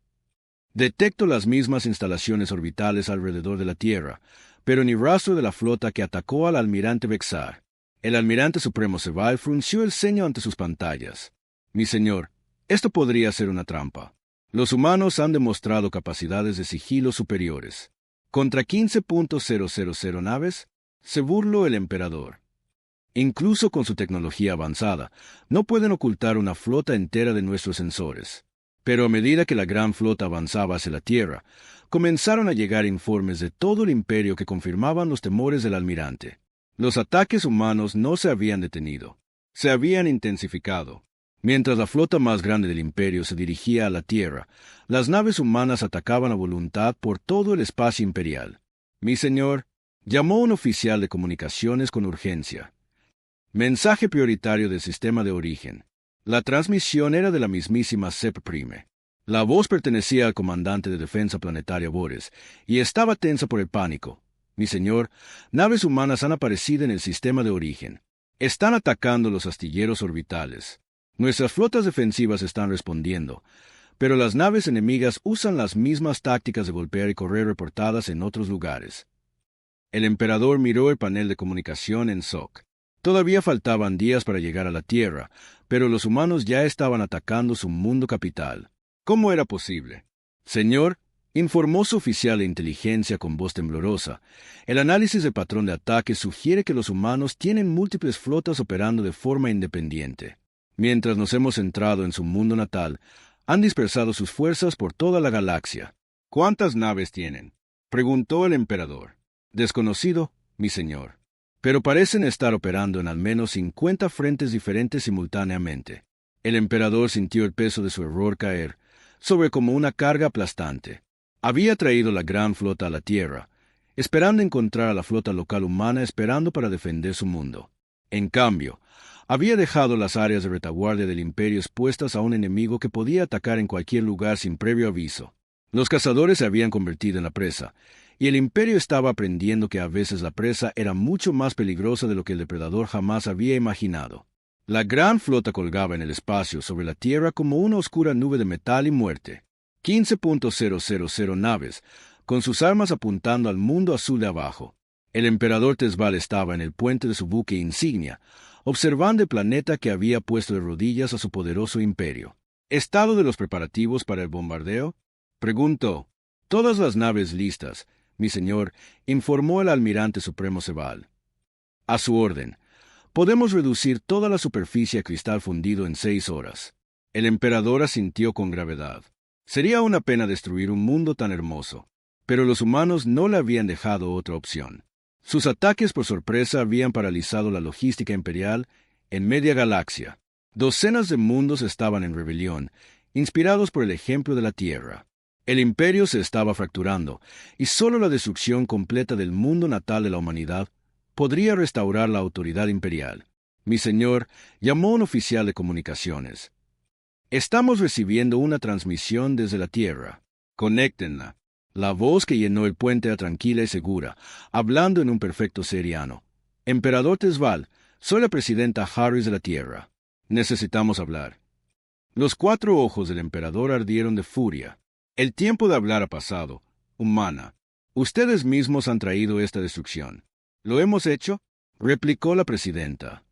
Detecto las mismas instalaciones orbitales alrededor de la Tierra, pero ni rastro de la flota que atacó al almirante Vexar. El almirante supremo Seval frunció el ceño ante sus pantallas. Mi señor, esto podría ser una trampa. Los humanos han demostrado capacidades de sigilo superiores. Contra 15.000 naves, se burló el emperador. Incluso con su tecnología avanzada, no pueden ocultar una flota entera de nuestros sensores. Pero a medida que la gran flota avanzaba hacia la Tierra, comenzaron a llegar informes de todo el imperio que confirmaban los temores del almirante. Los ataques humanos no se habían detenido, se habían intensificado. Mientras la flota más grande del imperio se dirigía a la Tierra, las naves humanas atacaban a voluntad por todo el espacio imperial. Mi señor, llamó un oficial de comunicaciones con urgencia. Mensaje prioritario del sistema de origen. La transmisión era de la mismísima Sep Prime. La voz pertenecía al comandante de defensa planetaria Bores, y estaba tensa por el pánico. Mi señor, naves humanas han aparecido en el sistema de origen. Están atacando los astilleros orbitales. Nuestras flotas defensivas están respondiendo, pero las naves enemigas usan las mismas tácticas de golpear y correr reportadas en otros lugares. El emperador miró el panel de comunicación en shock. Todavía faltaban días para llegar a la Tierra, pero los humanos ya estaban atacando su mundo capital. ¿Cómo era posible? Señor, informó su oficial de inteligencia con voz temblorosa, el análisis del patrón de ataque sugiere que los humanos tienen múltiples flotas operando de forma independiente. Mientras nos hemos centrado en su mundo natal, han dispersado sus fuerzas por toda la galaxia. ¿Cuántas naves tienen?, preguntó el emperador. Desconocido, mi señor. Pero parecen estar operando en al menos 50 frentes diferentes simultáneamente. El emperador sintió el peso de su error caer sobre como una carga aplastante. Había traído la gran flota a la Tierra, esperando encontrar a la flota local humana esperando para defender su mundo. En cambio, había dejado las áreas de retaguardia del imperio expuestas a un enemigo que podía atacar en cualquier lugar sin previo aviso. Los cazadores se habían convertido en la presa, y el imperio estaba aprendiendo que a veces la presa era mucho más peligrosa de lo que el depredador jamás había imaginado. La gran flota colgaba en el espacio sobre la Tierra como una oscura nube de metal y muerte. 15.000 naves, con sus armas apuntando al mundo azul de abajo. El emperador Tezval estaba en el puente de su buque insignia, observando el planeta que había puesto de rodillas a su poderoso imperio. ¿Estado de los preparativos para el bombardeo?, preguntó. Todas las naves listas, mi señor, informó el almirante supremo Seval. A su orden. Podemos reducir toda la superficie a cristal fundido en 6 horas. El emperador asintió con gravedad. Sería una pena destruir un mundo tan hermoso. Pero los humanos no le habían dejado otra opción. Sus ataques por sorpresa habían paralizado la logística imperial en media galaxia. Docenas de mundos estaban en rebelión, inspirados por el ejemplo de la Tierra. El imperio se estaba fracturando, y solo la destrucción completa del mundo natal de la humanidad podría restaurar la autoridad imperial. Mi señor, llamó un oficial de comunicaciones. Estamos recibiendo una transmisión desde la Tierra. Conéctenla. La voz que llenó el puente era tranquila y segura, hablando en un perfecto seriano. Emperador Tezval, soy la presidenta Harris de la Tierra. Necesitamos hablar. Los 4 ojos del emperador ardieron de furia. El tiempo de hablar ha pasado. Humana. Ustedes mismos han traído esta destrucción. ¿Lo hemos hecho?, replicó la presidenta.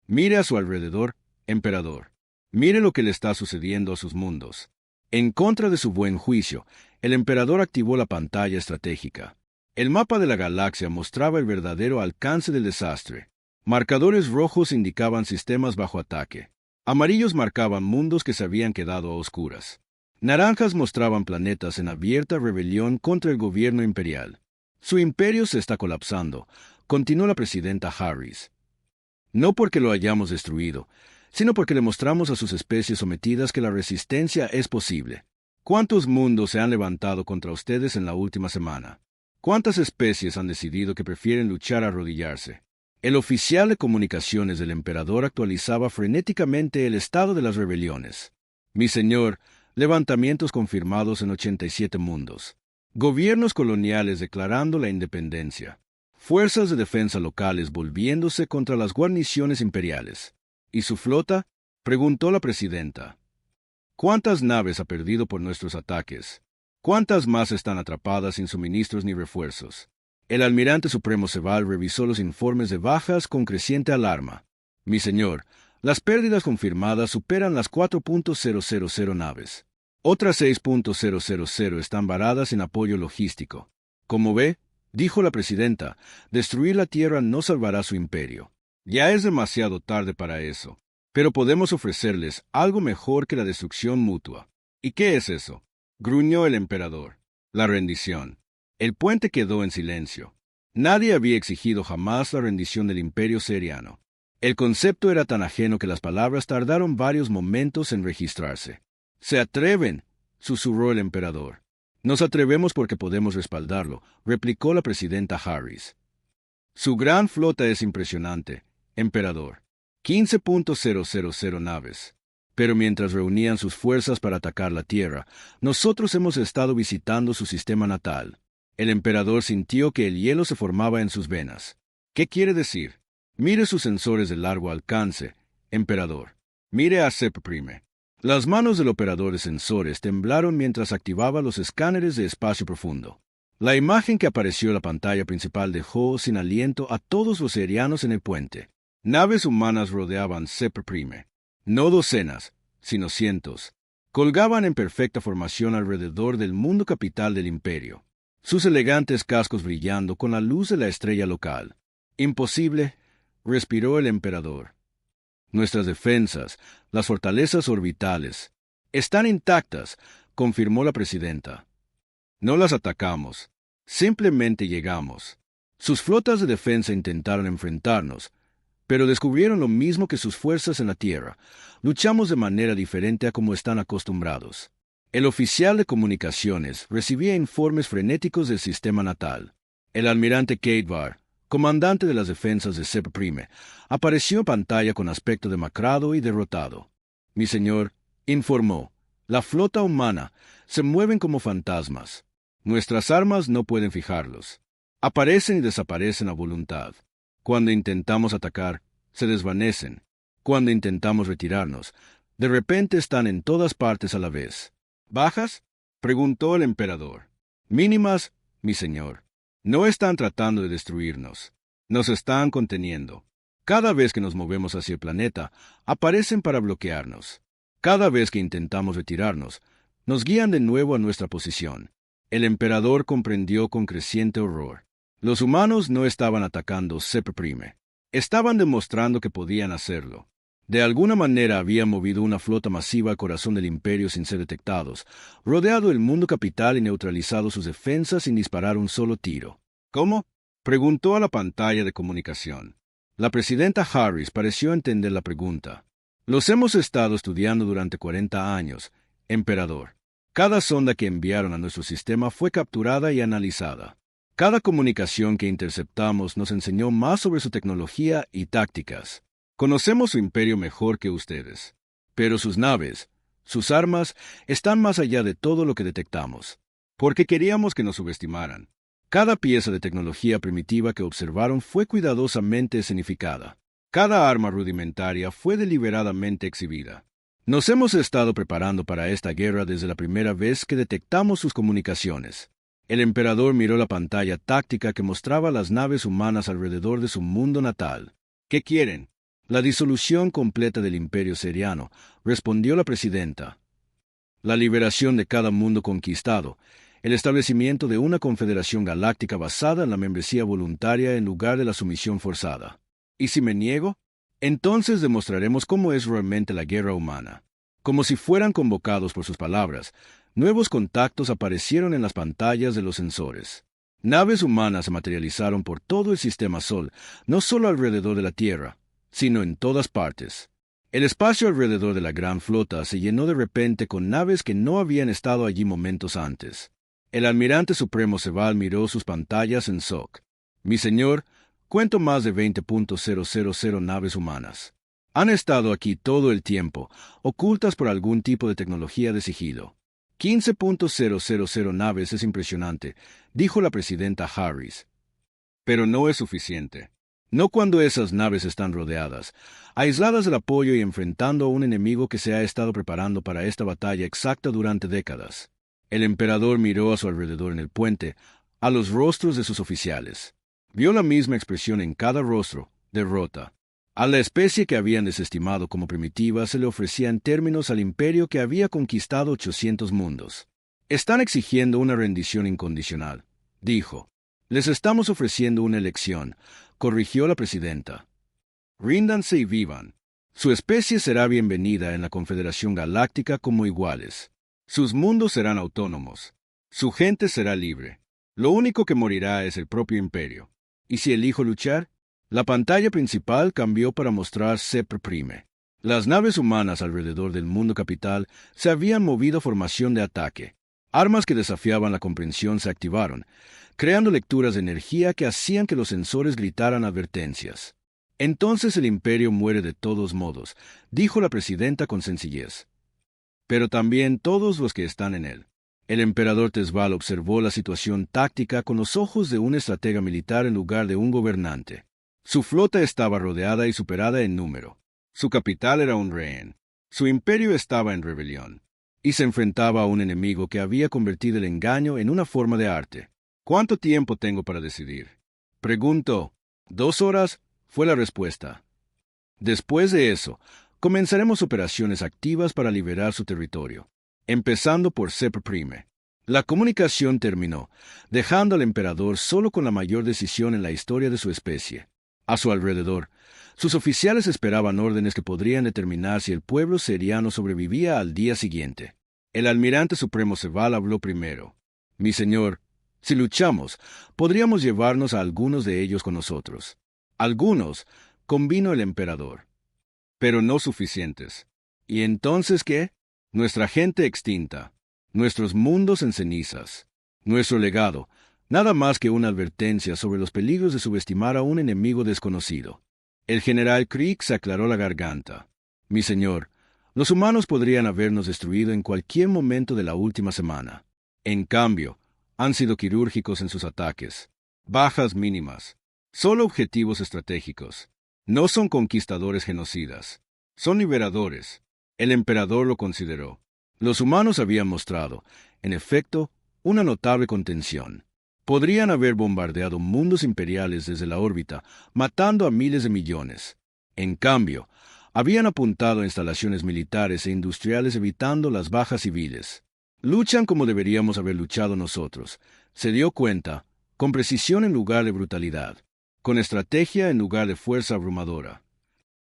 Mire a su alrededor, emperador. Mire lo que le está sucediendo a sus mundos. En contra de su buen juicio, el emperador activó la pantalla estratégica. El mapa de la galaxia mostraba el verdadero alcance del desastre. Marcadores rojos indicaban sistemas bajo ataque. Amarillos marcaban mundos que se habían quedado a oscuras. Naranjas mostraban planetas en abierta rebelión contra el gobierno imperial. Su imperio se está colapsando, continuó la presidenta Harris. No porque lo hayamos destruido, sino porque le mostramos a sus especies sometidas que la resistencia es posible. ¿Cuántos mundos se han levantado contra ustedes en la última semana? ¿Cuántas especies han decidido que prefieren luchar a arrodillarse? El oficial de comunicaciones del emperador actualizaba frenéticamente el estado de las rebeliones. Mi señor, levantamientos confirmados en 87 mundos. Gobiernos coloniales declarando la independencia. Fuerzas de defensa locales volviéndose contra las guarniciones imperiales. ¿Y su flota?, preguntó la presidenta. ¿Cuántas naves ha perdido por nuestros ataques? ¿Cuántas más están atrapadas sin suministros ni refuerzos? El almirante supremo Seval revisó los informes de bajas con creciente alarma. Mi señor, las pérdidas confirmadas superan las 4.000 naves. Otras 6.000 están varadas en apoyo logístico. Como ve, dijo la presidenta, destruir la Tierra no salvará su imperio. Ya es demasiado tarde para eso, pero podemos ofrecerles algo mejor que la destrucción mutua. ¿Y qué es eso?, gruñó el emperador. La rendición. El puente quedó en silencio. Nadie había exigido jamás la rendición del imperio seriano. El concepto era tan ajeno que las palabras tardaron varios momentos en registrarse. «¡Se atreven!», susurró el emperador. «Nos atrevemos porque podemos respaldarlo», replicó la presidenta Harris. «Su gran flota es impresionante, emperador. 15.000 naves. Pero mientras reunían sus fuerzas para atacar la Tierra, nosotros hemos estado visitando su sistema natal». El emperador sintió que el hielo se formaba en sus venas. «¿Qué quiere decir?». «Mire sus sensores de largo alcance, emperador. Mire a Prime». Las manos del operador de sensores temblaron mientras activaba los escáneres de espacio profundo. La imagen que apareció en la pantalla principal dejó sin aliento a todos los serianos en el puente. Naves humanas rodeaban Prime. No docenas, sino cientos. Colgaban en perfecta formación alrededor del mundo capital del imperio, sus elegantes cascos brillando con la luz de la estrella local. «Imposible», respiró el emperador. «Nuestras defensas, las fortalezas orbitales, están intactas», confirmó la presidenta. «No las atacamos, simplemente llegamos. Sus flotas de defensa intentaron enfrentarnos, pero descubrieron lo mismo que sus fuerzas en la tierra. Luchamos de manera diferente a como están acostumbrados». El oficial de comunicaciones recibía informes frenéticos del sistema natal. El almirante Kaidvar, comandante de las defensas de Prime, apareció en pantalla con aspecto demacrado y derrotado. «Mi señor», informó, «la flota humana se mueven como fantasmas. Nuestras armas no pueden fijarlos. Aparecen y desaparecen a voluntad. Cuando intentamos atacar, se desvanecen. Cuando intentamos retirarnos, de repente están en todas partes a la vez». «¿Bajas?», preguntó el emperador. «Mínimas, mi señor. No están tratando de destruirnos. Nos están conteniendo. Cada vez que nos movemos hacia el planeta, aparecen para bloquearnos. Cada vez que intentamos retirarnos, nos guían de nuevo a nuestra posición». El emperador comprendió con creciente horror. Los humanos no estaban atacando Prime. Estaban demostrando que podían hacerlo. De alguna manera habían movido una flota masiva al corazón del imperio sin ser detectados, rodeado el mundo capital y neutralizado sus defensas sin disparar un solo tiro. «¿Cómo?», preguntó a la pantalla de comunicación. La presidenta Harris pareció entender la pregunta. «Los hemos estado estudiando durante 40 años, emperador. Cada sonda que enviaron a nuestro sistema fue capturada y analizada. Cada comunicación que interceptamos nos enseñó más sobre su tecnología y tácticas. Conocemos su imperio mejor que ustedes, pero sus naves, sus armas, están más allá de todo lo que detectamos, porque queríamos que nos subestimaran. Cada pieza de tecnología primitiva que observaron fue cuidadosamente escenificada. Cada arma rudimentaria fue deliberadamente exhibida. Nos hemos estado preparando para esta guerra desde la primera vez que detectamos sus comunicaciones». El emperador miró la pantalla táctica que mostraba las naves humanas alrededor de su mundo natal. «¿Qué quieren?». «La disolución completa del imperio seriano», respondió la presidenta. «La liberación de cada mundo conquistado, el establecimiento de una confederación galáctica basada en la membresía voluntaria en lugar de la sumisión forzada. ¿Y si me niego? Entonces demostraremos cómo es realmente la guerra humana». Como si fueran convocados por sus palabras, nuevos contactos aparecieron en las pantallas de los sensores. Naves humanas se materializaron por todo el sistema Sol, no solo alrededor de la Tierra, sino en todas partes. El espacio alrededor de la gran flota se llenó de repente con naves que no habían estado allí momentos antes. El almirante supremo Seval miró sus pantallas en SOC. «Mi señor, cuento más de 20.000 naves humanas. Han estado aquí todo el tiempo, ocultas por algún tipo de tecnología de sigilo. 15.000 naves es impresionante», dijo la presidenta Harris. «Pero no es suficiente. No cuando esas naves están rodeadas, aisladas del apoyo y enfrentando a un enemigo que se ha estado preparando para esta batalla exacta durante décadas». El emperador miró a su alrededor en el puente, a los rostros de sus oficiales. Vio la misma expresión en cada rostro: derrota. A la especie que habían desestimado como primitiva se le ofrecían términos al imperio que había conquistado 800 mundos. Están exigiendo una rendición incondicional, dijo. Les estamos ofreciendo una elección, corrigió la presidenta. Ríndanse y vivan. Su especie será bienvenida en la Confederación Galáctica como iguales. Sus mundos serán autónomos. Su gente será libre. Lo único que morirá es el propio imperio. ¿Y si elijo luchar? La pantalla principal cambió para mostrar Sepr Prime. Las naves humanas alrededor del mundo capital se habían movido a formación de ataque. Armas que desafiaban la comprensión se activaron, creando lecturas de energía que hacían que los sensores gritaran advertencias. Entonces el imperio muere de todos modos, dijo la presidenta con sencillez. Pero también todos los que están en él. El emperador Tezval observó la situación táctica con los ojos de un estratega militar en lugar de un gobernante. Su flota estaba rodeada y superada en número. Su capital era un rehén. Su imperio estaba en rebelión. Y se enfrentaba a un enemigo que había convertido el engaño en una forma de arte. ¿Cuánto tiempo tengo para decidir? Preguntó. 2 horas, fue la respuesta. Después de eso, comenzaremos operaciones activas para liberar su territorio, empezando por Sepr Prime. La comunicación terminó, dejando al emperador solo con la mayor decisión en la historia de su especie. A su alrededor, sus oficiales esperaban órdenes que podrían determinar si el pueblo seriano sobrevivía al día siguiente. El almirante supremo Seval habló primero. Mi señor, si luchamos, podríamos llevarnos a algunos de ellos con nosotros. Algunos, convino el emperador. Pero no suficientes. ¿Y entonces qué? Nuestra gente extinta, nuestros mundos en cenizas, nuestro legado, nada más que una advertencia sobre los peligros de subestimar a un enemigo desconocido. El general Krieg se aclaró la garganta. Mi señor, los humanos podrían habernos destruido en cualquier momento de la última semana. En cambio, han sido quirúrgicos en sus ataques. Bajas mínimas. Solo objetivos estratégicos. No son conquistadores genocidas. Son liberadores. El emperador lo consideró. Los humanos habían mostrado, en efecto, una notable contención. Podrían haber bombardeado mundos imperiales desde la órbita, matando a miles de millones. En cambio, habían apuntado a instalaciones militares e industriales evitando las bajas civiles. Luchan como deberíamos haber luchado nosotros. Se dio cuenta, con precisión en lugar de brutalidad, con estrategia en lugar de fuerza abrumadora.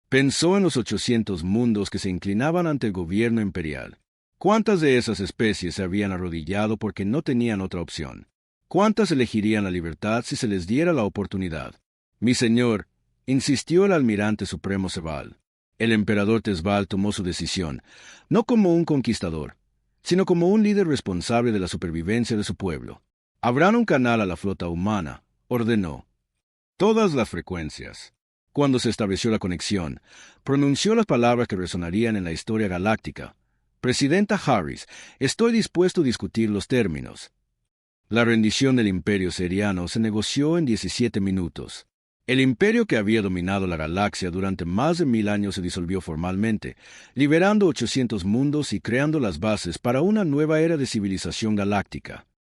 Pensó en los 800 mundos que se inclinaban ante el gobierno imperial. ¿Cuántas de esas especies se habían arrodillado porque no tenían otra opción? ¿Cuántas elegirían la libertad si se les diera la oportunidad? Mi señor, insistió el almirante supremo Seval. El emperador Tezval tomó su decisión, no como un conquistador, sino como un líder responsable de la supervivencia de su pueblo. Abran un canal a la flota humana, ordenó. Todas las frecuencias. Cuando se estableció la conexión, pronunció las palabras que resonarían en la historia galáctica. Presidenta Harris, estoy dispuesto a discutir los términos. La rendición del imperio seriano se negoció en 17 minutos. El imperio que había dominado la galaxia durante más de 1000 años se disolvió formalmente, liberando 800 mundos y creando las bases para una nueva era de civilización galáctica.